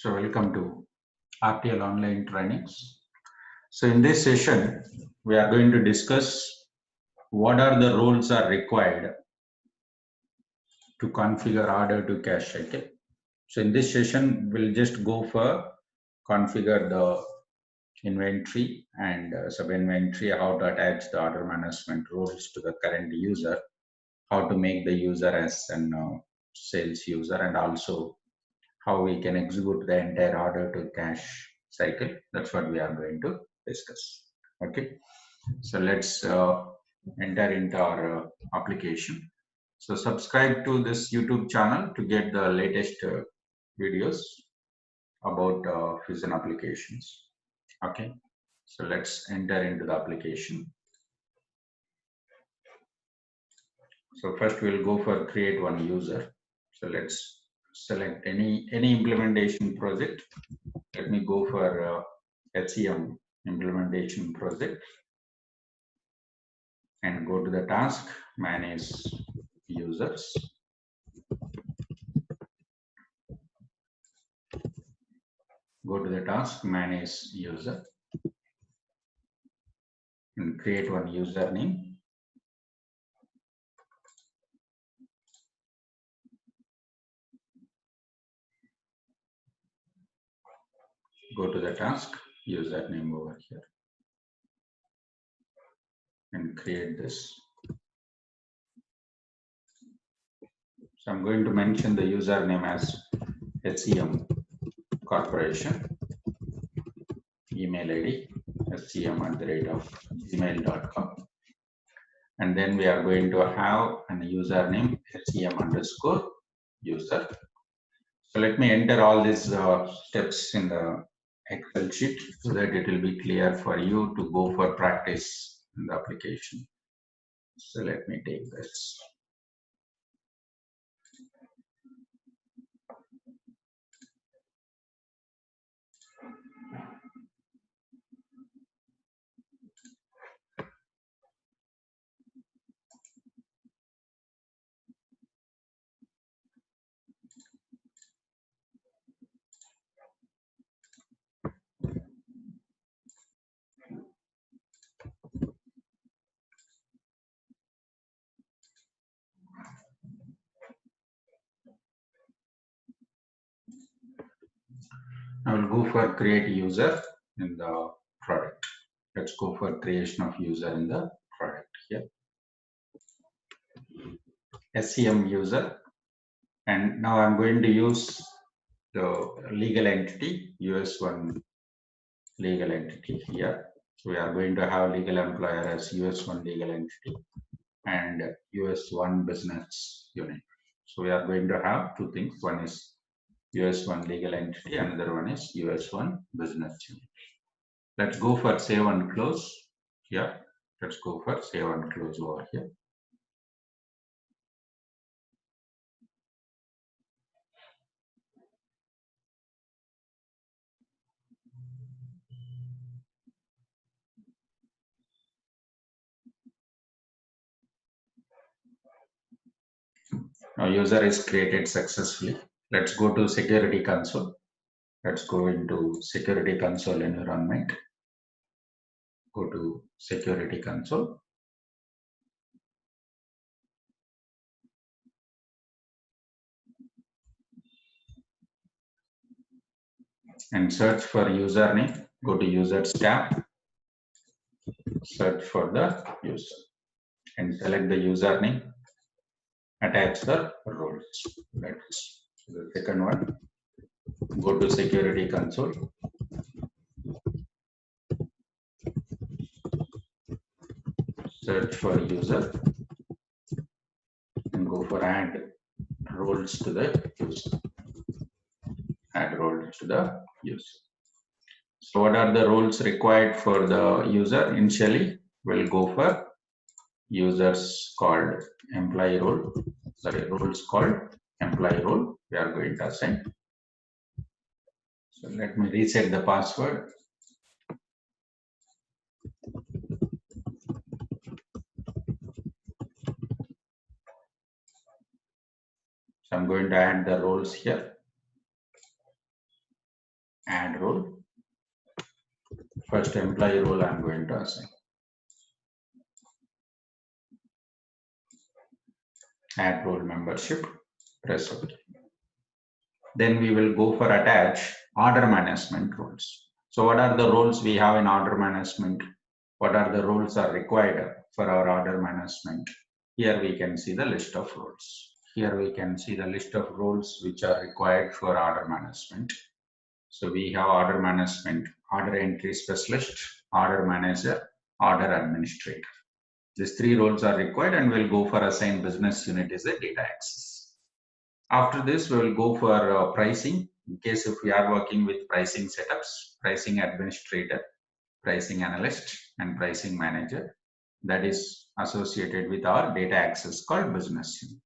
So welcome to RTL online trainings. So in this session, we are going to discuss what are the roles are required to configure order to cash cycle. So in this session, we'll just go for configure the inventory and sub-inventory, how to attach the order management rules to the current user, how to make the user as an sales user, and also how we can execute the entire order to cash cycle. That's what we are going to discuss. Okay, so let's enter into our application. So subscribe to this YouTube channel to get the latest videos about Fusion applications. Okay, so let's enter into the application. So first we'll go for create one user. So let's select any implementation project. Let me go for SCM implementation project and go to the task, manage users. Go to the task, manage user, and create one username. Go to the task, username over here, and create this. So I'm going to mention the username as SCM Corporation, email ID scm@gmail.com, and then we are going to have a username scm_user. So let me enter all these steps in the Excel sheet so that it will be clear for you to go for practice in the application. So let me take this. I will go for create user in the product. Let's go for creation of user in the product here. SCM user, and now I'm going to use the legal entity, US1 legal entity here. So we are going to have legal employer as US1 legal entity and US1 business unit. So we are going to have two things. One is US1 legal entity, another one is US1 business unit. Let's go for save and close. Yeah, let's go for save and close over here. Now user is created successfully. Let's go to security console. Let's go into security console environment. Go to security console. And search for username. Go to users tab. Search for the user and select the username. Attach the roles. Let's the second one. Go to security console. Search for user and go for add roles to the user. Add roles to the user. So what are the roles required for the user? Initially, we'll go for users called employee role. Sorry, roles called employee role. We are going to assign. So let me reset the password. So I'm going to add the roles here. Add role. First employee role I'm going to assign. Add role membership. Press OK. Then we will go for attach order management roles. So what are the roles we have in order management? What are the roles are required for our order management? Here we can see the list of roles. Here we can see the list of roles which are required for order management. So we have order management, order entry specialist, order manager, order administrator. These three roles are required, and we'll go for assign business unit as a data access. After this, we will go for pricing. In case if we are working with pricing setups, pricing administrator, pricing analyst, and pricing manager, that is associated with our data access called business unit.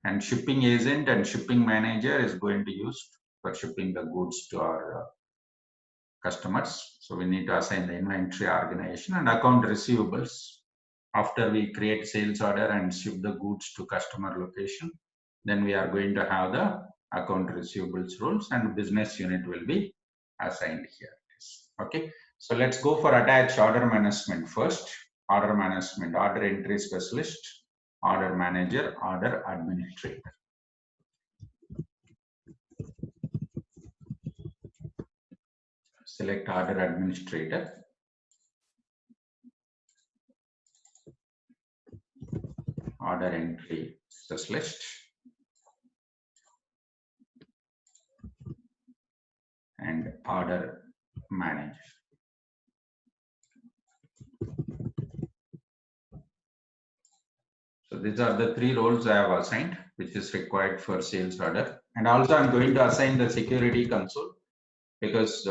And shipping agent and shipping manager is going to use for shipping the goods to our customers. So we need to assign the inventory organization and account receivables. After we create sales order and ship the goods to customer location, then we are going to have the account receivables rules, and business unit will be assigned here. Okay, so let's go for attach order management first. Order management, order entry specialist, order manager, order administrator. Select order administrator. Order entry specialist. And order manager. So these are the three roles I have assigned, which is required for sales order. And also I'm going to assign the security console, because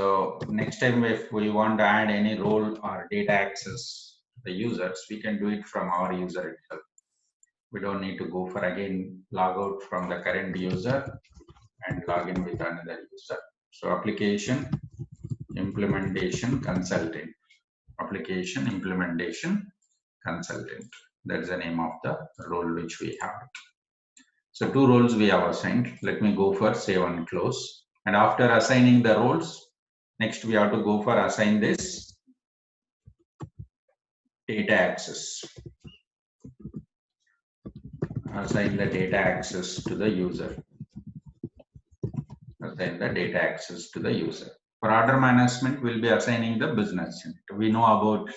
next time if we want to add any role or data access to the users, we can do it from our user itself. We don't need to go for again log out from the current user and log in with another user. So application implementation consultant. Application implementation consultant. That's the name of the role which we have. So two roles we have assigned. Let me go for save and close. And after assigning the roles, next we have to go for assign this data access. Assign the data access to the user. Assign the data access to the user. For order management, we'll be assigning the business unit. We know about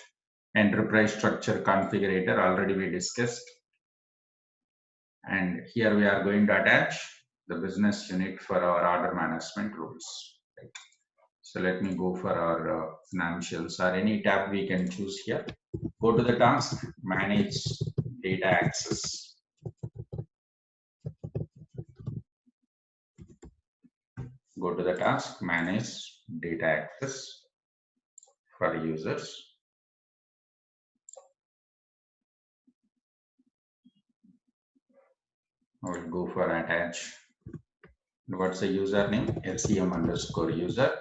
enterprise structure configurator, already we discussed. And here we are going to attach the business unit for our order management rules. Right. So let me go for our financials, or any tab we can choose here. Go to the task, manage data access. Go to the task, manage data access for users. I will go for attach. What's the username? SCM underscore user.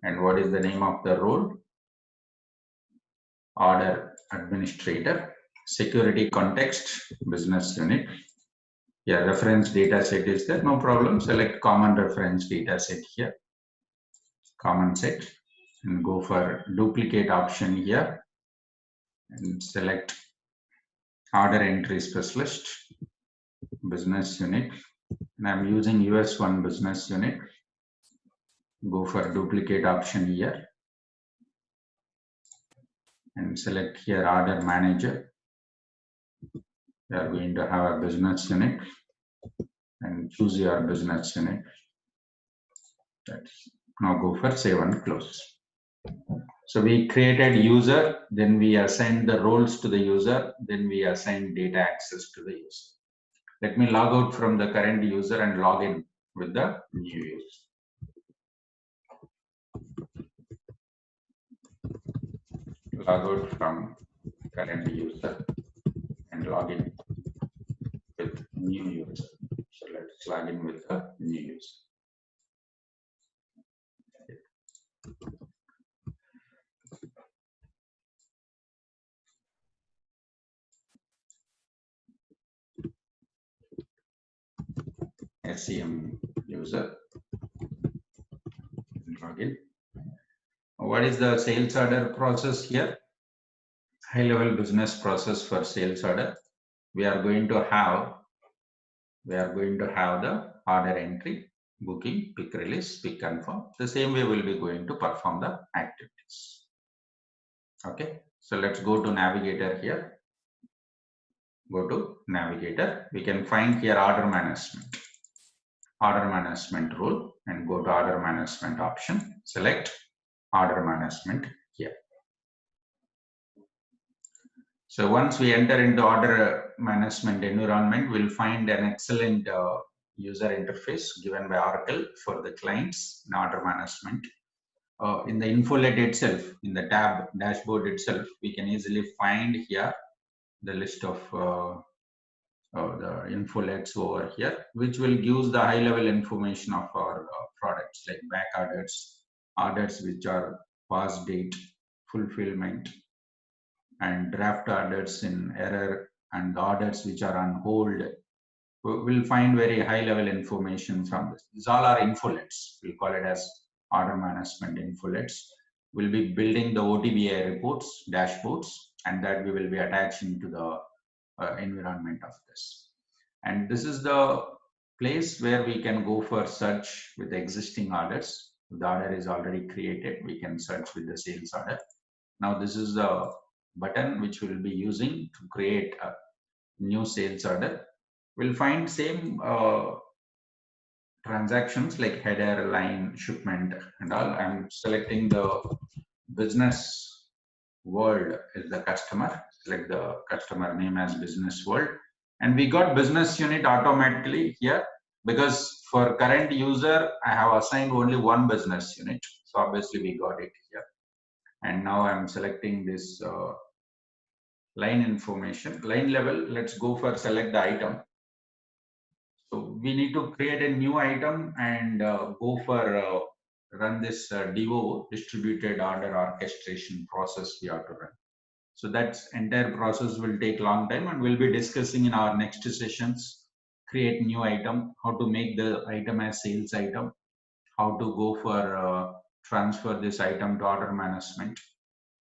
And what is the name of the role? Order administrator. Security context, business unit. Yeah, reference data set is there, no problem. Select common reference data set here. Common set. And go for duplicate option here. And select order entry specialist, business unit. And I'm using US1 business unit. Go for duplicate option here. And select here order manager. We are going to have a business unit. And choose your business unit. That's, now go for save and close. So we created user, then we assign the roles to the user, then we assign data access to the user. Let me log out from the current user and log in with the new user. Log out from current user and log in with new user. So let's log in with the new user. SCM user. Log in. What is the sales order process here? High level business process for sales order. We are going to have the order entry, booking, pick release, pick confirm. The same way we'll be going to perform the activities. Okay, so let's go to navigator here. Go to navigator. We can find here order management rule, and go to order management option. Select order management here. So once we enter into order management environment, we'll find an excellent user interface given by Oracle for the clients in order management. In the infolet itself, in the tab dashboard itself, we can easily find here the list of the infolets over here, which will give the high level information of our products like back orders, orders which are past date, fulfillment, and draft orders in error, and the orders which are on hold. We'll find very high level information from this. These all are infolets. We'll call it as order management infolets. We'll be building the OTBI reports, dashboards, and that we will be attaching to the environment of this. And this is the place where we can go for search with the existing orders. The order is already created. We can search with the sales order. Now this is the button which we'll be using to create a new sales order. We'll find same transactions like header, line, shipment, and all. I'm selecting the business world is the customer. Select the customer name as business world, and we got business unit automatically here because for current user I have assigned only one business unit, so obviously we got it here. And now I'm selecting this line information, line level. Let's go for select the item. So we need to create a new item and go for run this DOO, distributed order orchestration process we have to run. So that entire process will take long time, and we'll be discussing in our next sessions, create new item, how to make the item as sales item, how to go for transfer this item to order management.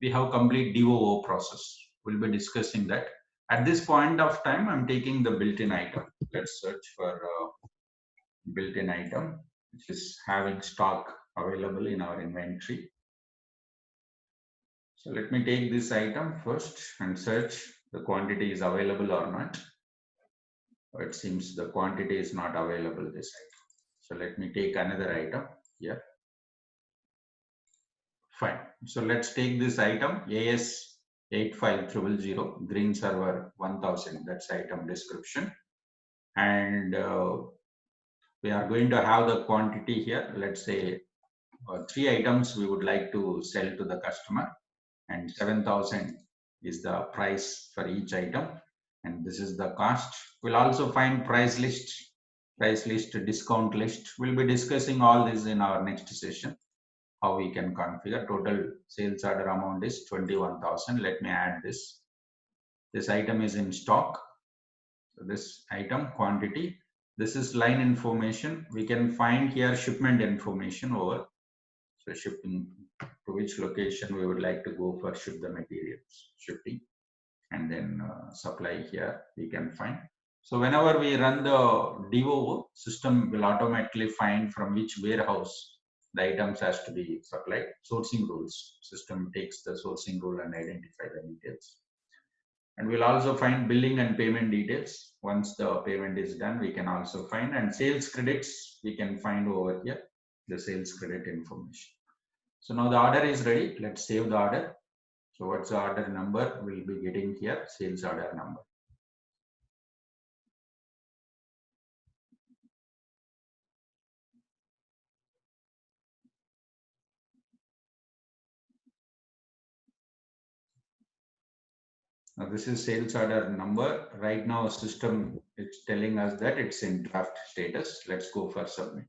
We have complete DOO process. We'll be discussing that. At this point of time, I'm taking the built-in item. Let's search for built-in item, which is having stock available in our inventory. So let me take this item first and search the quantity is available or not. It seems the quantity is not available this item. So let me take another item here. Fine. So let's take this item AS 85000 green server 1000. That's item description. And we are going to have the quantity here. Let's say 3 items we would like to sell to the customer, and 7,000 is the price for each item, and this is the cost. We'll also find price list, discount list. We'll be discussing all this in our next session, how we can configure. Total sales order amount is 21,000. Let me add this. This item is in stock. So this item quantity, this is line information. We can find here shipment information over. So shipping to which location we would like to go for ship the materials, shipping, and then supply here we can find. So whenever we run the DOO, system will automatically find from which warehouse the items has to be supplied. Sourcing rules, system takes the sourcing rule and identify the details. And we'll also find billing and payment details. Once the payment is done, we can also find, and sales credits we can find over here, the sales credit information. So now the order is ready. Let's save the order. So what's the order number? We'll be getting here sales order number. Now this is sales order number. Right now system is telling us that it's in draft status. Let's go for submit.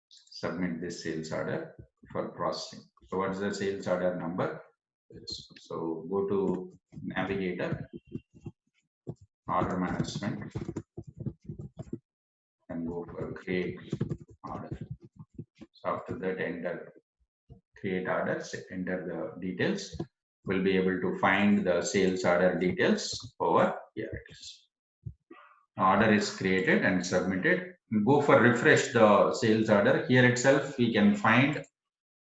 Submit this sales order for processing. So what's the sales order number? So go to navigator, order management, and go for create order. So after that enter create orders, enter the details. We'll be able to find the sales order details over here. It is. Order is created and submitted. Go for refresh the sales order. Here itself, we can find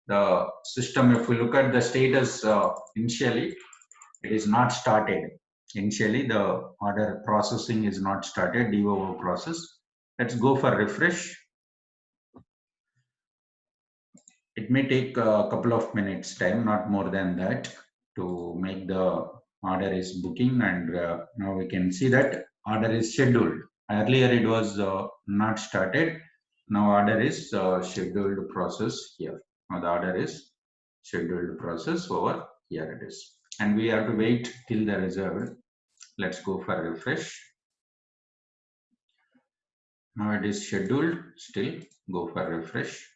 the system. If we look at the status initially, it is not started. Initially, the order processing is not started, DOO process. Let's go for refresh. It may take a couple of minutes time, not more than that, to make the order is booking. And now we can see that order is scheduled. Earlier it was not started. Now order is scheduled process here. Now the order is scheduled process over here it is. And we have to wait till the result. Let's go for refresh. Now it is scheduled. Still go for refresh.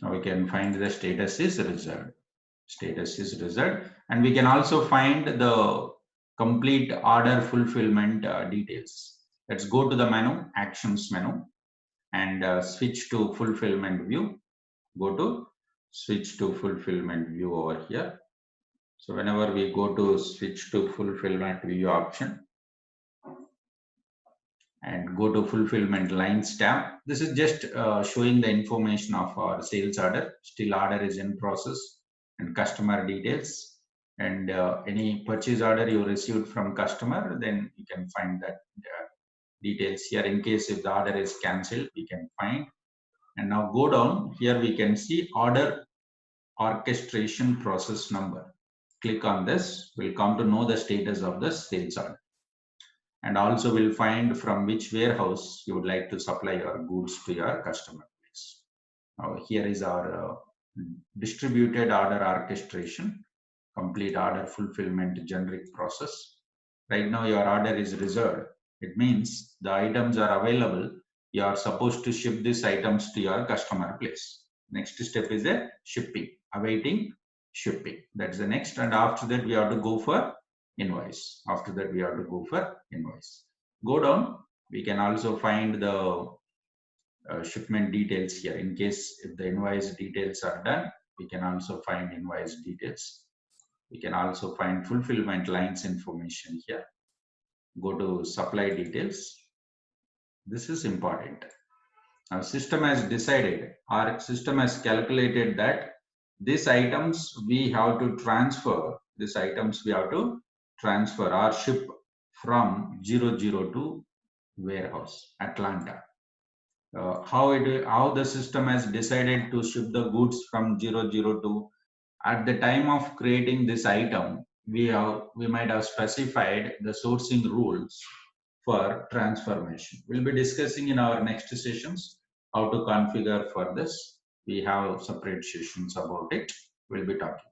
Now we can find the status is reserved. Status is reserved, and we can also find the complete order fulfillment details. Let's go to the menu, actions menu, and switch to fulfillment view. Go to switch to fulfillment view over here. So whenever we go to switch to fulfillment view option and go to fulfillment lines tab, this is just showing the information of our sales order. Still order is in process, and customer details, and any purchase order you received from customer, then you can find that details here. In case if the order is cancelled, we can find. And now go down here, we can see order orchestration process number. Click on this, we'll come to know the status of the sales order, and also we'll find from which warehouse you would like to supply your goods to your customer place. Now here is our distributed order orchestration, complete order fulfillment generic process. Right now your order is reserved. It means the items are available. You are supposed to ship these items to your customer place. Next step is a shipping, awaiting shipping. That's the next. And after that we have to go for invoice. After that we have to go for invoice. Go down. We can also find the shipment details here. In case if the invoice details are done, we can also find invoice details. We can also find fulfillment lines information here. Go to supply details. This is important. Our system has decided, our system has calculated that these items we have to transfer, or ship from 002 warehouse, Atlanta. How the system has decided to ship the goods from 002. At the time of creating this item, we might have specified the sourcing rules for transformation. We'll be discussing in our next sessions how to configure for this. We have separate sessions about it. We'll be talking.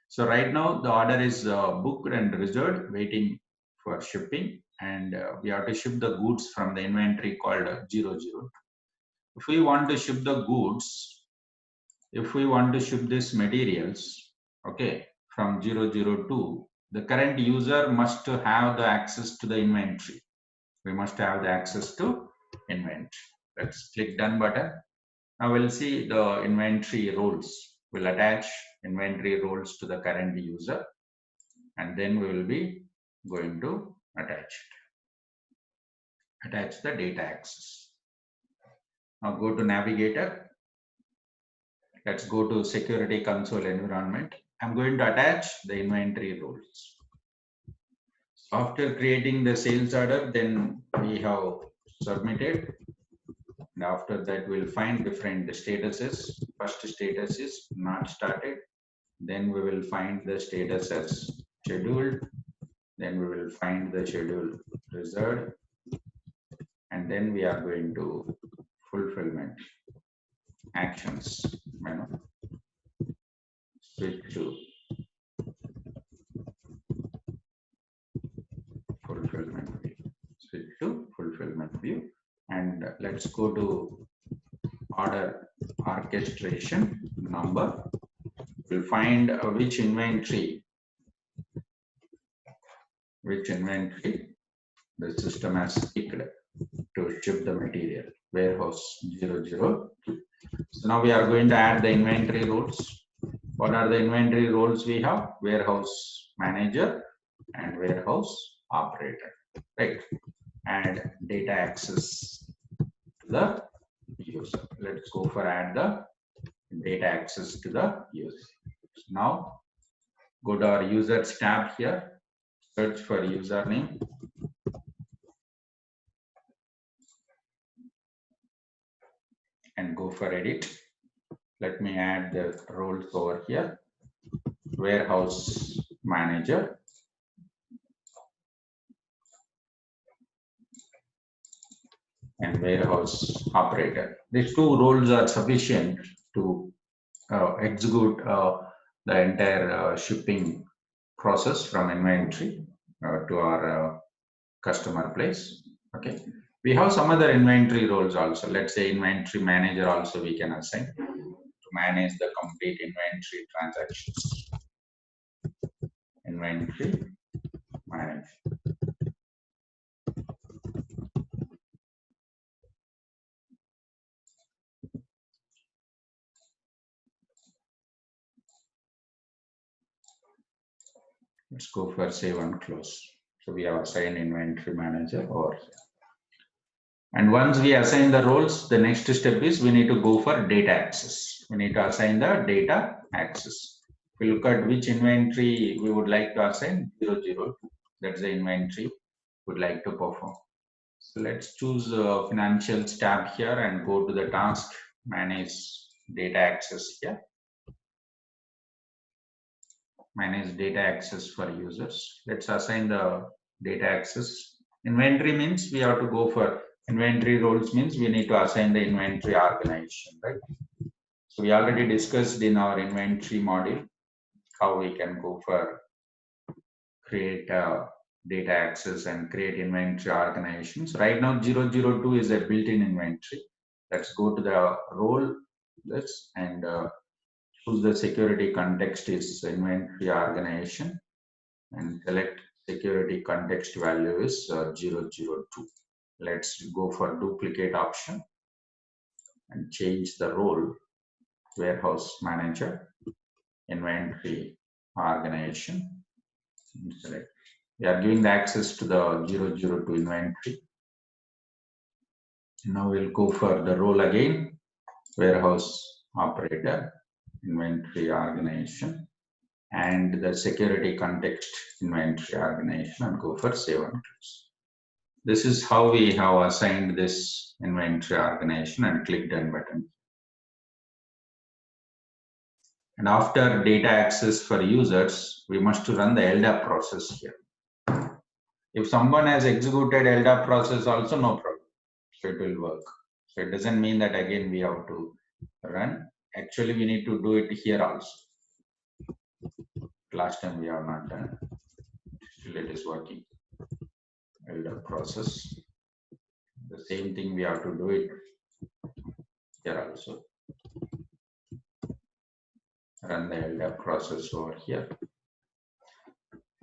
So right now the order is booked and reserved, waiting for shipping, and we have to ship the goods from the inventory called 002. If we want to ship the goods, if we want to ship these materials, okay, from 002, the current user must have the access to the inventory. We must have the access to inventory. Let's click done button. Now we'll see the inventory roles. We'll attach inventory roles to the current user, and then we will be going to attach the data access. Now go to navigator. Let's go to security console environment. I'm going to attach the inventory roles. After creating the sales order, then we have submitted. And after that, we'll find different statuses. First status is not started. Then we will find the status as scheduled. Then we will find the schedule reserved. And then we are going to fulfillment actions menu. switch to fulfillment view. Switch to fulfillment view, and let's go to order orchestration number. We'll find which inventory the system has picked to ship the material, warehouse 002. So now we are going to add the inventory roles. What are the inventory roles we have? Warehouse manager and warehouse operator, right? Add data access to the user. Let's go for add the data access to the user. So now go to our users tab here, search for username, and go for edit. Let me add the roles over here. Warehouse manager and warehouse operator. These two roles are sufficient to execute the entire shipping process from inventory to our customer place. Okay, we have some other inventory roles also. Let's say inventory manager also we can assign to manage the complete inventory transactions. Inventory manager. Let's go for save and close. So we have assigned inventory manager over here. And once we assign the roles, the next step is we need to go for data access. We need to assign the data access. We look at which inventory we would like to assign, 002. That's the inventory we would like to perform. So let's choose Financials tab here and go to the task, manage data access here. Manage data access for users. Let's assign the data access. Inventory means we have to go for inventory roles, means we need to assign the inventory organization, right? So we already discussed in our inventory module how we can go for create data access and create inventory organizations. Right now 002 is a built-in inventory. Let's go to the role list and choose the security context is inventory organization and select security context value is 002. Let's go for duplicate option and change the role warehouse manager, inventory organization. Select. We are giving the access to the 002 inventory. Now we'll go for the role again, warehouse operator, inventory organization, and the security context inventory organization, and go for save and close. This is how we have assigned this inventory organization and click done button. And after data access for users, we must run the LDAP process here. If someone has executed LDAP process also, no problem. So it will work. So it doesn't mean that again we have to run. Actually, we need to do it here also. Last time we have not done. Still it is working. LDAP process. The same thing we have to do it here also. Run the LDAP process over here.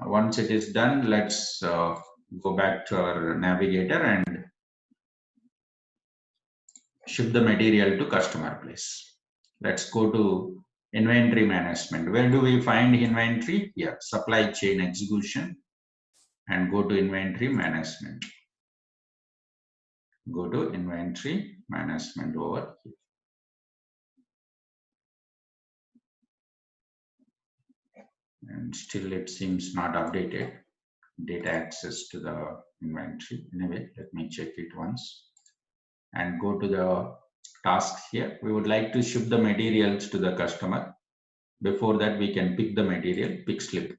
Once it is done, let's go back to our navigator and ship the material to customer place. Let's go to inventory management. Where do we find inventory? Here, supply chain execution, and go to inventory management. Go to inventory management over here. And still it seems not updated. Data access to the inventory. Anyway, let me check it once. And go to the tasks here. We would like to ship the materials to the customer. Before that, we can pick the material, pick slip.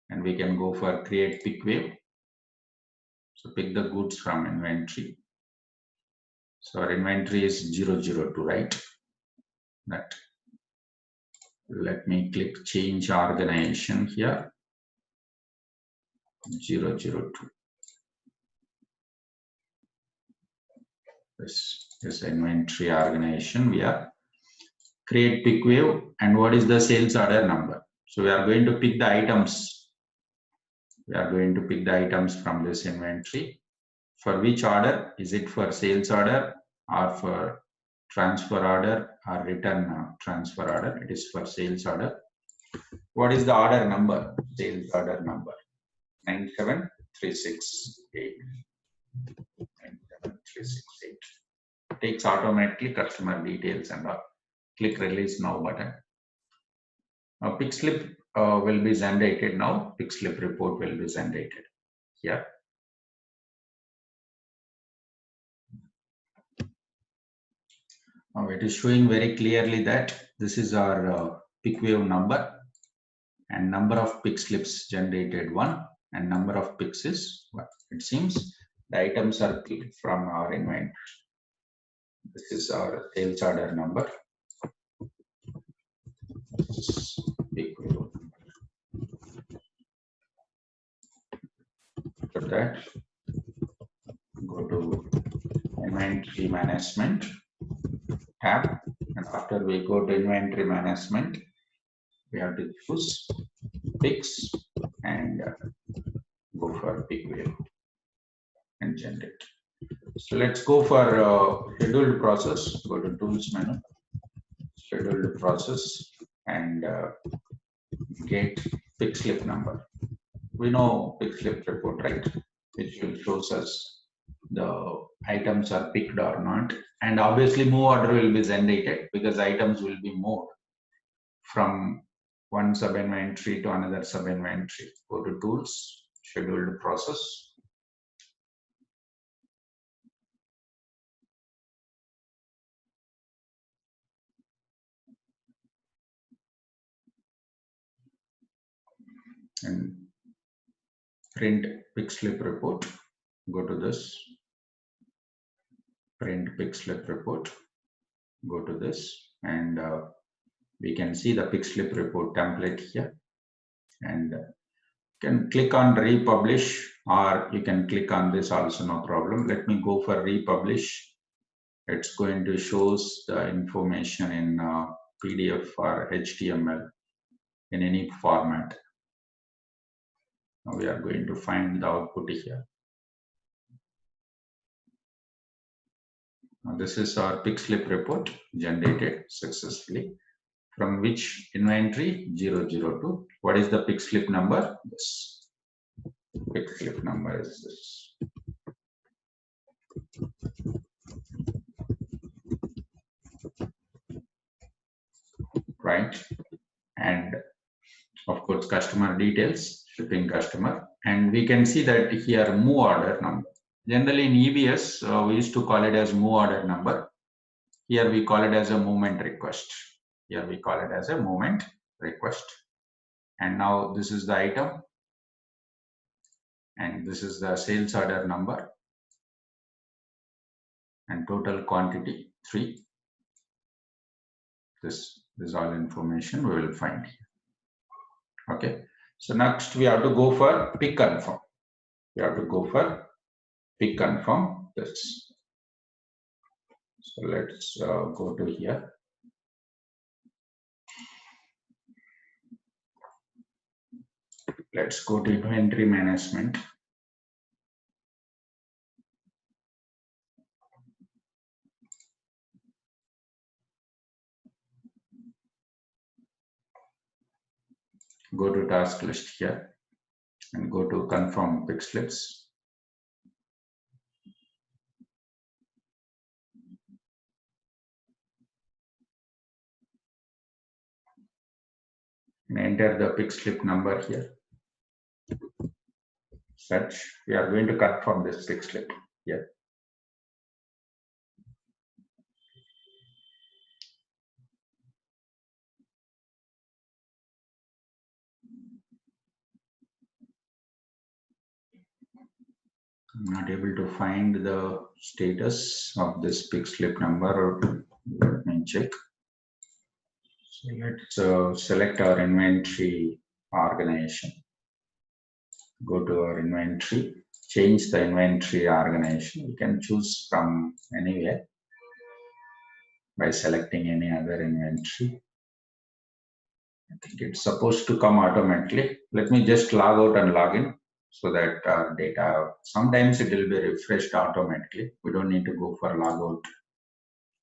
And we can go for create pick wave. So pick the goods from inventory. So our inventory is 002, right? That. Let me click change organization here, 002. This is inventory organization. We are create pick wave, and what is the sales order number? So we are going to pick the items. We are going to pick the items from this inventory. For which order? Is it for sales order or for transfer order or return transfer order? It is for sales order. What is the order number? Sales order number 97368. 97368. Takes automatically customer details and all. Click release now button. Now pick slip will be generated now. Pick slip report will be generated here. Now it is showing very clearly that this is our pick wave number, and number of pick slips generated 1 and number of picks is 1. It seems the items are picked from our inventory. This is our sales order number. Pick wave. After that, go to inventory management tab, and after we go to inventory management, we have to choose picks and go for pick wave and generate. So let's go for scheduled process. Go to tools menu, scheduled process, and get pick slip number. We know pick slip report, right? Which will shows us the items are picked or not, and obviously move order will be generated because items will be moved from one sub inventory to another sub inventory. Go to tools, scheduled process, and print pick slip report. Go to this, print pick slip report. Go to this, and we can see the pick slip report template here, and can click on republish, or you can click on this also, no problem. Let me go for republish. It's going to shows the information in PDF or HTML in any format. Now we are going to find the output here. Now this is our pick slip report generated successfully. From which inventory? 002. What is the pick slip number? This pick slip number is this. Right? And of course, customer details, shipping customer, and we can see that here move order number. Generally in EBS, we used to call it as move order number. Here we call it as a movement request. Here we call it as a movement request. And now this is the item, and this is the sales order number, and total quantity 3. This is all information we will find here. Okay, so next we have to go for pick confirm. We have to go for pick confirm this. So let's go to here. Let's go to inventory management. Go to task list here and go to confirm pick slips. And enter the pick slip number here. Search. We are going to confirm this pick slip here. I'm not able to find the status of this pick slip number. Let me check. So let's select our inventory organization. Go to our inventory, change the inventory organization. You can choose from anywhere by selecting any other inventory. I think it's supposed to come automatically. Let me just log out and log in so that our data, sometimes it will be refreshed automatically. We don't need to go for log out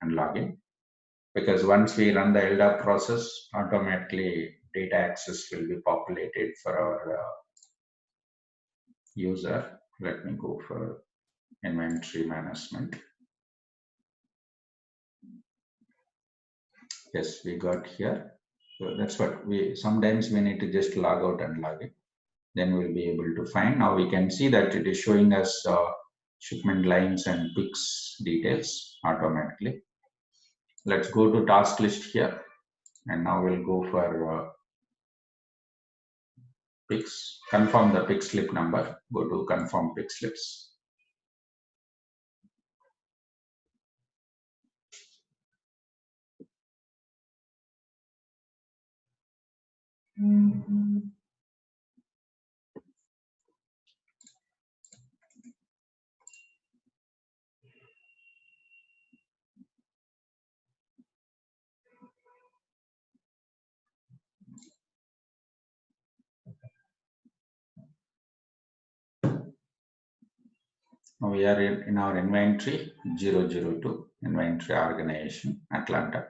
and log in, because once we run the LDAP process, automatically data access will be populated for our user. Let me go for inventory management. Yes, we got here. So that's what sometimes we need to just log out and log in. Then we'll be able to find. Now we can see that it is showing us shipment lines and picks details automatically. Let's go to task list here, and now we'll go for picks. Confirm the pick slip number. Go to confirm pick slips. Now we are in our inventory 002, inventory organization, Atlanta,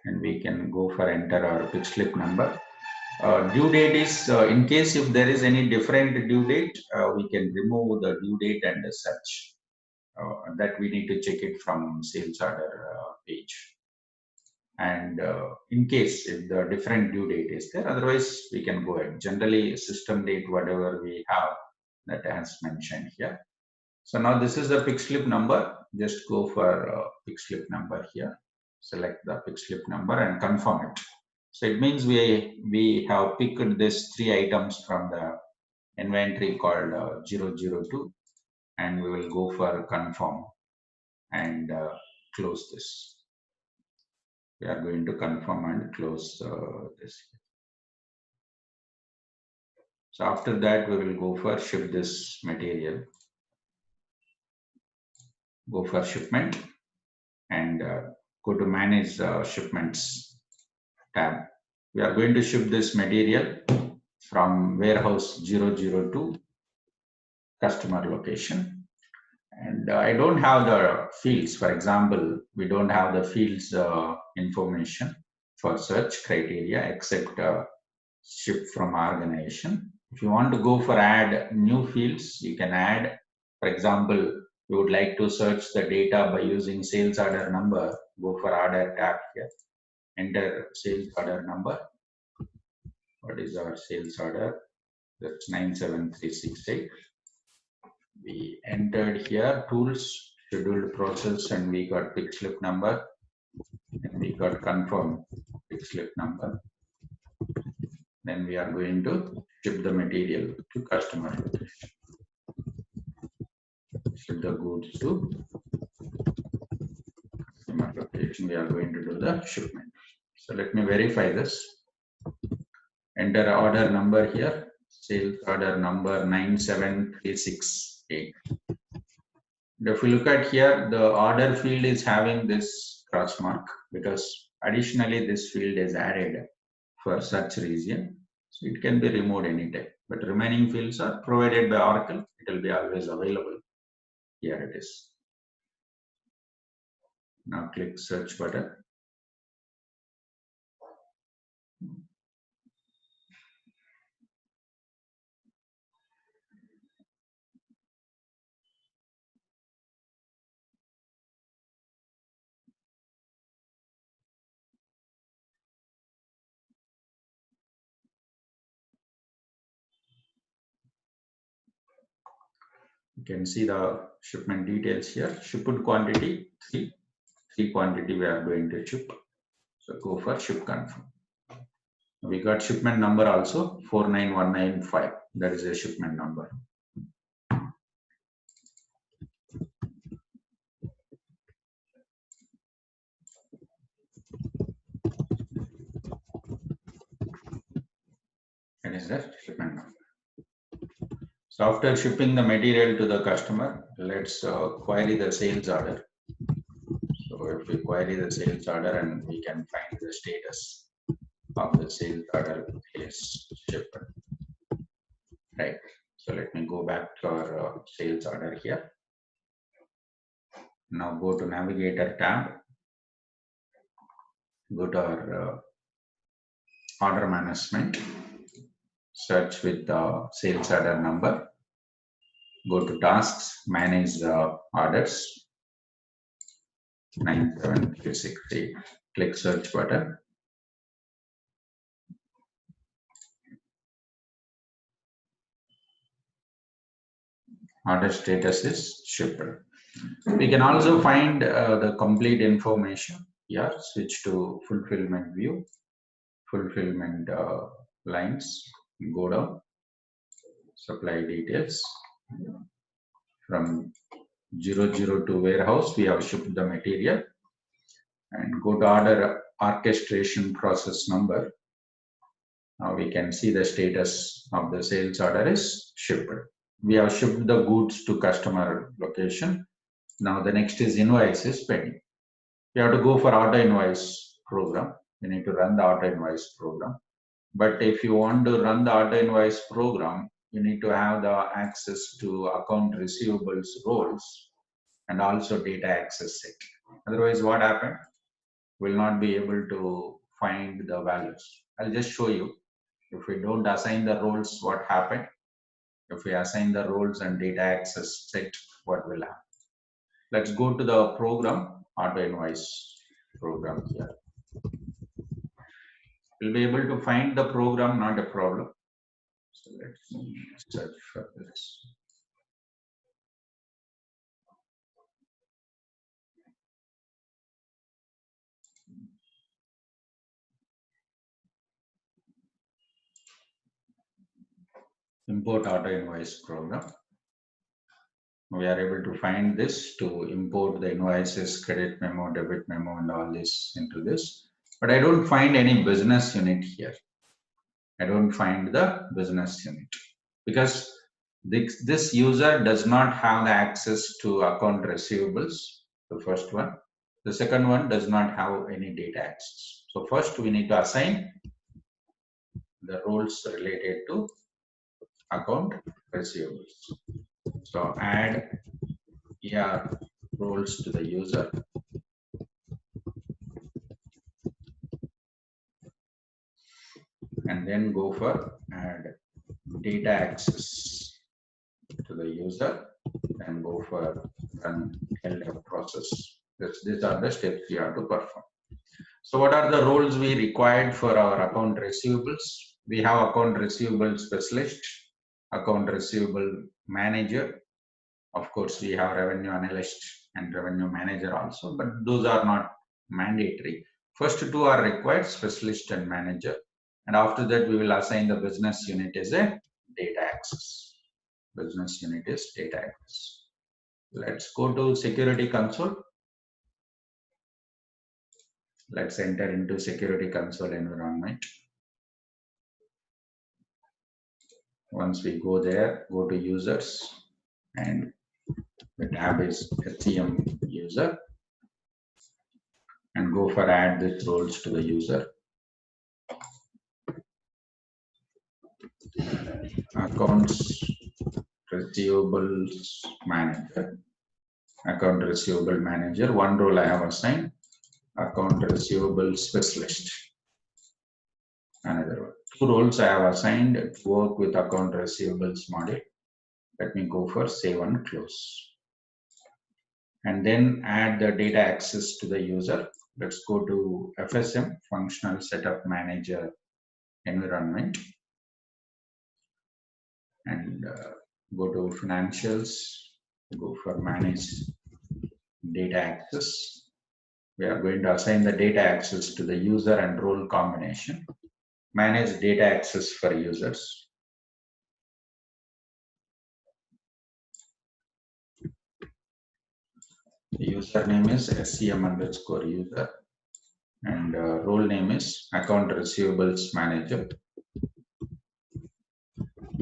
and we can go for enter our pick slip number. Due date is, in case if there is any different due date, we can remove the due date and such. That we need to check it from sales order page. And in case if the different due date is there, otherwise we can go ahead. Generally, system date, whatever we have, that as mentioned here. So now this is the pick slip number. Just go for pick slip number here. Select the pick slip number and confirm it. So it means we have picked these 3 items from the inventory called 002, and we will go for confirm and close this. We are going to confirm and close this. So after that, we will go for ship this material. Go for shipment and go to manage shipments tab. We are going to ship this material from warehouse 002 customer location. And I don't have the fields. For example, we don't have the fields information for search criteria except ship from organization. If you want to go for add new fields, you can add. For example, you would like to search the data by using sales order number. Go for order tab here. Enter sales order number. What is our sales order? That's 97368. We entered here tools, scheduled process, and we got pick slip number, and we got confirm pick slip number. Then we are going to ship the material to customer location. Ship the goods to customer location. We are going to do the shipment. So let me verify this. Enter order number here. Sales order number 97368. If you look at here, the order field is having this cross mark because additionally this field is added for such region. So it can be removed anytime, but remaining fields are provided by Oracle. It will be always available. Here it is. Now click search button. You can see the shipment details here. Shipped quantity 3 quantity we are going to ship. So go for ship confirm. We got shipment number also 49195. That is a shipment number. the shipment number. So after shipping the material to the customer, let's query the sales order. So if we query the sales order, and we can find the status of the sales order is shipped. Right. So let me go back to our sales order here. Now go to Navigator tab. Go to our order management. Search with the sales order number. Go to tasks, manage the orders. 97368. Click search button. Order status is shipped. We can also find the complete information here. Switch to fulfillment view, fulfillment lines, go down, supply details. From 002 warehouse, we have shipped the material, and go to order orchestration process number. Now we can see the status of the sales order is shipped. We have shipped the goods to customer location. Now the next is invoice is pending. You have to go for auto invoice program. You need to run the auto invoice program. But if you want to run the auto invoice program, you need to have the access to account receivables roles and also data access set. Otherwise, what happened? We'll not be able to find the values. I'll just show you. If we don't assign the roles, what happened? If we assign the roles and data access set, what will happen? Let's go to the program, auto invoice program here. We'll be able to find the program, not a problem. So let's search for this. Import auto invoice program. We are able to find this to import the invoices, credit memo, debit memo, and all this into this. But I don't find any business unit here. I don't find the business unit because this user does not have the access to account receivables, the first one. The second one does not have any data access. So first we need to assign the roles related to account receivables. So add ER roles to the user. And then go for add data access to the user and go for run LF process. These are the steps we have to perform. So what are the roles we required for our account receivables? We have account receivable specialist, account receivable manager. Of course, we have revenue analyst and revenue manager also, but those are not mandatory. First two are required, specialist and manager. And after that, we will assign the business unit as a data access. Business unit is data access. Let's go to security console. Let's enter into security console environment. Once we go there, go to users, and the tab is SCM user, and go for add these roles to the user. Accounts receivables manager. Account receivable manager. One role I have assigned. Account receivable specialist. Another one. Two roles I have assigned to work with account receivables module. Let me go for save and close. And then add the data access to the user. Let's go to FSM, Functional Setup Manager environment. And go to Financials, go for Manage Data Access. We are going to assign the data access to the user and role combination. Manage data access for users. The username is SCM_user and role name is Account Receivables Manager.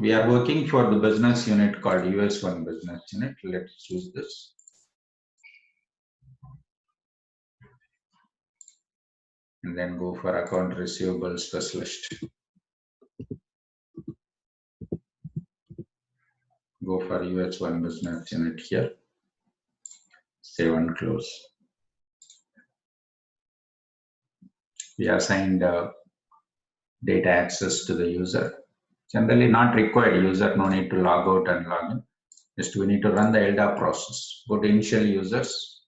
We are working for the business unit called US1 business unit. Let's choose this. And then go for account receivable specialist. Go for US1 business unit here. Save and close. We assigned data access to the user. Generally not required. User no need to log out and log in. Just we need to run the LDAP process. Go to initial users.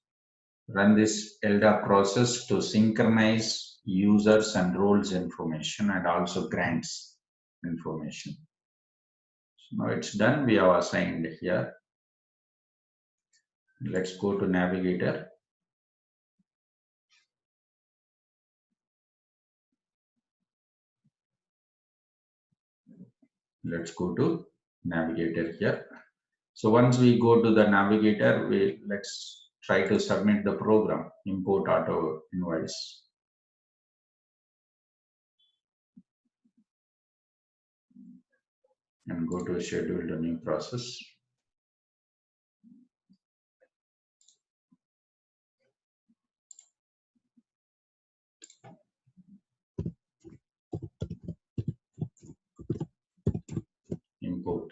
Run this LDAP process to synchronize users and roles information and also grants information. So now it's done. We have assigned here. Let's go to navigator. Let's go to navigator here. So once we go to the navigator, let's try to submit the program, import auto invoice. And go to schedule the new process. Import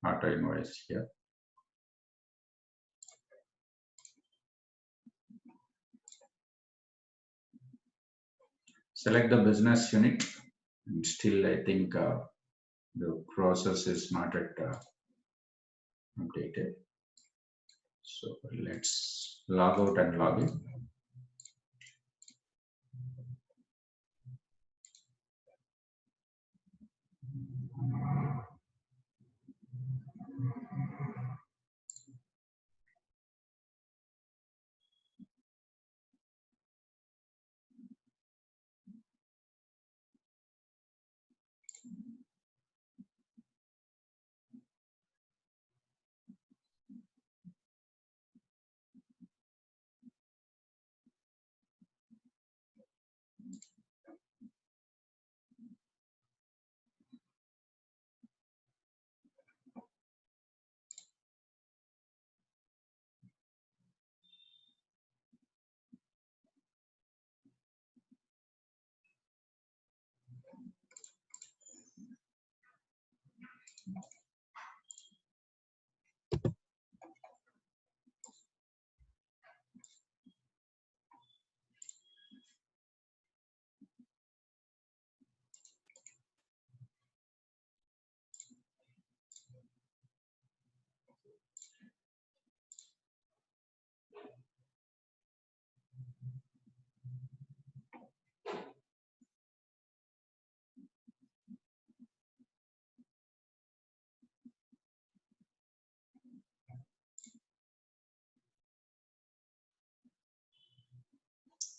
auto invoice here. Select the business unit. And still, I think the process is not yet updated. So let's log out and log in.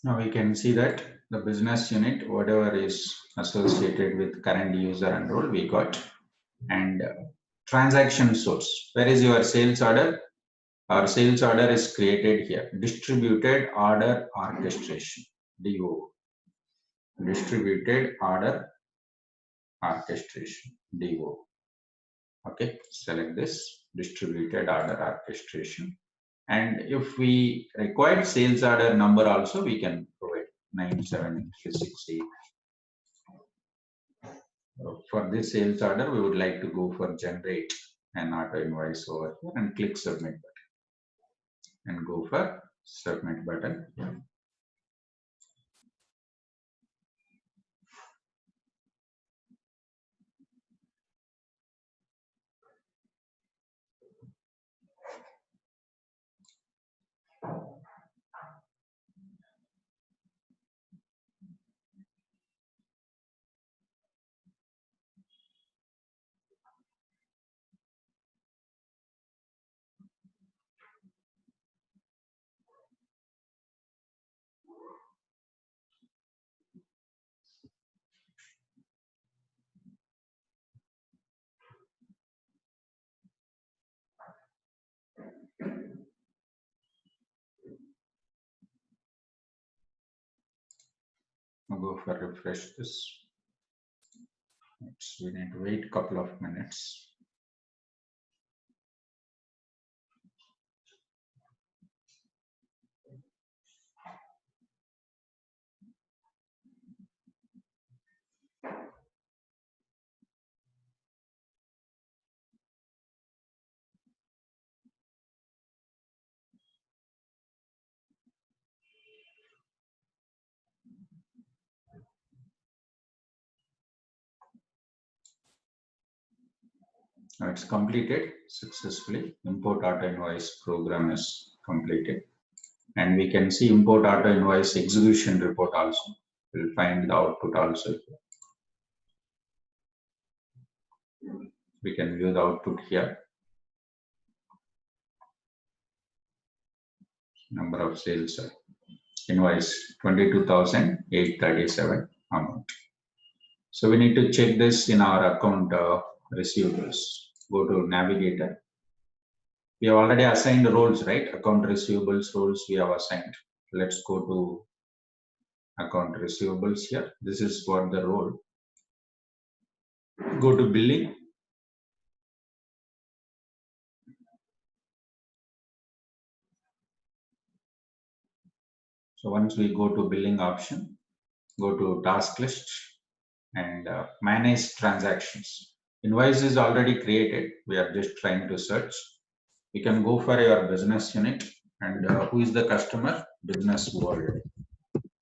Now we can see that the business unit, whatever is associated with current user and role, we got. And transaction source. Where is your sales order? Our sales order is created here. Distributed order orchestration. DO. Distributed order orchestration. DO. Okay, select this distributed order orchestration. And if we require sales order number also, we can provide 97368. For this sales order, we would like to go for generate an auto invoice over here and click submit button. And go for submit button. I'll go for refresh this. We need to wait a couple of minutes. Now it's completed successfully. Import auto invoice program is completed. And we can see import auto invoice execution report also. We'll find the output also. We can view the output here. Number of sales invoice 22,837 amount. So we need to check this in our account receivables. Go to navigator. We have already assigned the roles, right? Account receivables roles we have assigned. Let's go to account receivables here. This is what the role. Go to billing. So once we go to billing option, go to task list and manage transactions. Invoice is already created. We are just trying to search. You can go for your business unit and who is the customer? Business World.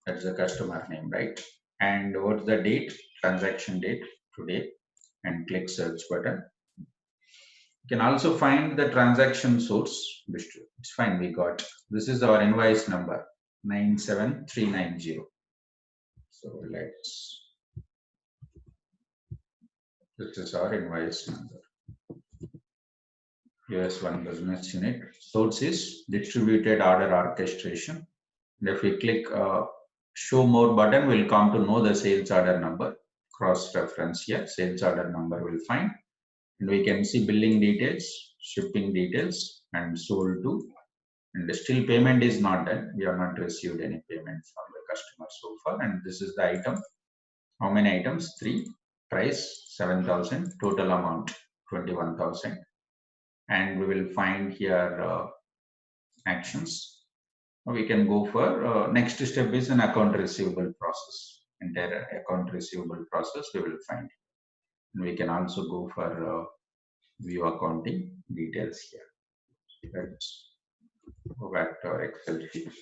That's the customer name, right? And what's the date? Transaction date today, and click search button. You can also find the transaction source. It's fine. We got this is our invoice number 97390. So this is our invoice number. US1 business unit. Source is distributed order orchestration. And if we click show more button, we'll come to know the sales order number. Cross reference here, sales order number will find. And we can see billing details, shipping details, and sold to. And still payment is not done. We have not received any payment from the customer so far. And this is the item. How many items? 3. Price 7,000. Total amount 21,000. And we will find here actions. We can go for next step is an account receivable process. Entire account receivable process we will find. And we can also go for view accounting details here. Let's go back to our Excel sheet.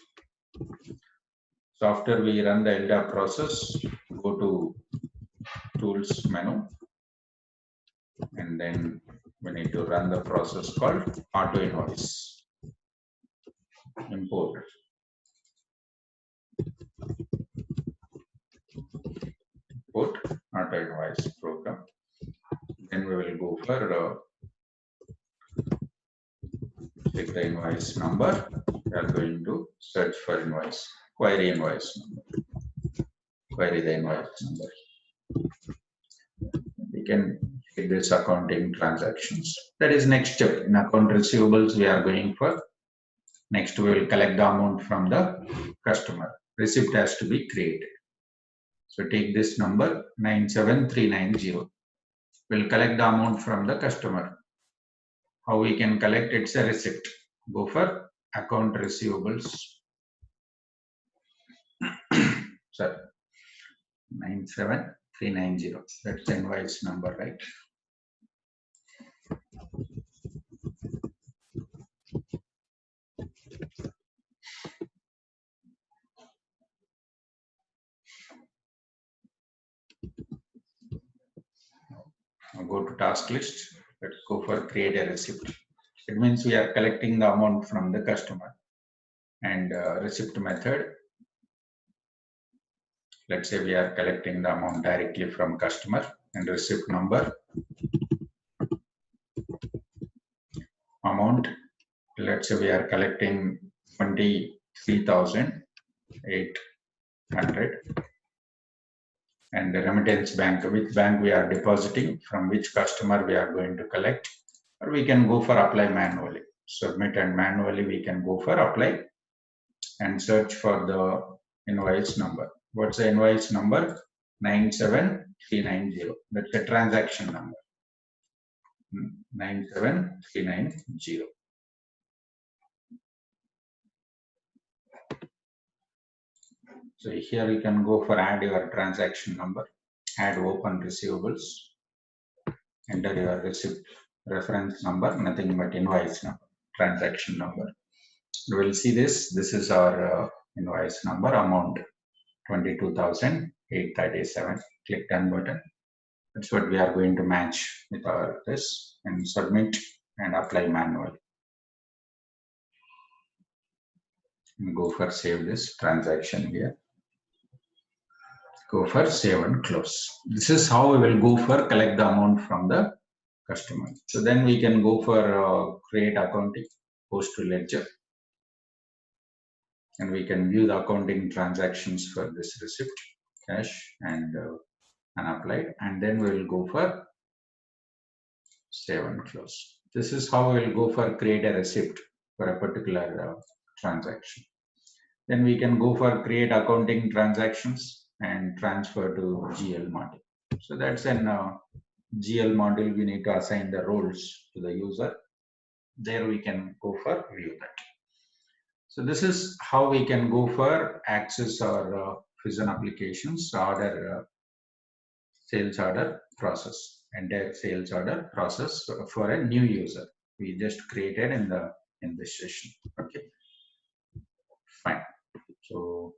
So after we run the LDAP process, go to tools menu, and then we need to run the process called auto invoice. Import. Import auto invoice program. Then we will go for take the invoice number. We are going to search for invoice. Query invoice number. Query the invoice number. We can take this accounting transactions. That is next step. In account receivables, we are going for. Next, we will collect the amount from the customer. Receipt has to be created. So take this number 97390. We'll collect the amount from the customer. How we can collect? It's a receipt. Go for account receivables. Sorry, 97390. That's the invoice number, right? Now go to task list. Let's go for create a receipt. It means we are collecting the amount from the customer. And receipt method. Let's say we are collecting the amount directly from customer, and receipt number. Amount. Let's say we are collecting 23,800. And the remittance bank, which bank we are depositing, from which customer we are going to collect, or we can go for apply manually. Submit and manually we can go for apply and search for the invoice number. What's the invoice number? 97390. 97390. That's the transaction number. 97390. So here you can go for add your transaction number, add open receivables, enter your receipt reference number, nothing but invoice number, transaction number. You will see this. This is our invoice number, amount 22,837. Click done button. That's what we are going to match with our this, and submit and apply manually. And go for save this transaction here. Go for save and close. This is how we will go for collect the amount from the customer. So then we can go for create accounting, post to ledger, and we can view the accounting transactions for this receipt, cash, and unapplied, and then we will go for save and close. This is how we will go for create a receipt for a particular transaction. Then we can go for create accounting transactions and transfer to GL module. So that's an GL module. We need to assign the roles to the user. There we can go for view that. So this is how we can go for access or Phno applications, order, sales order process, entire sales order process for a new user. We just created in this session. Okay, fine. So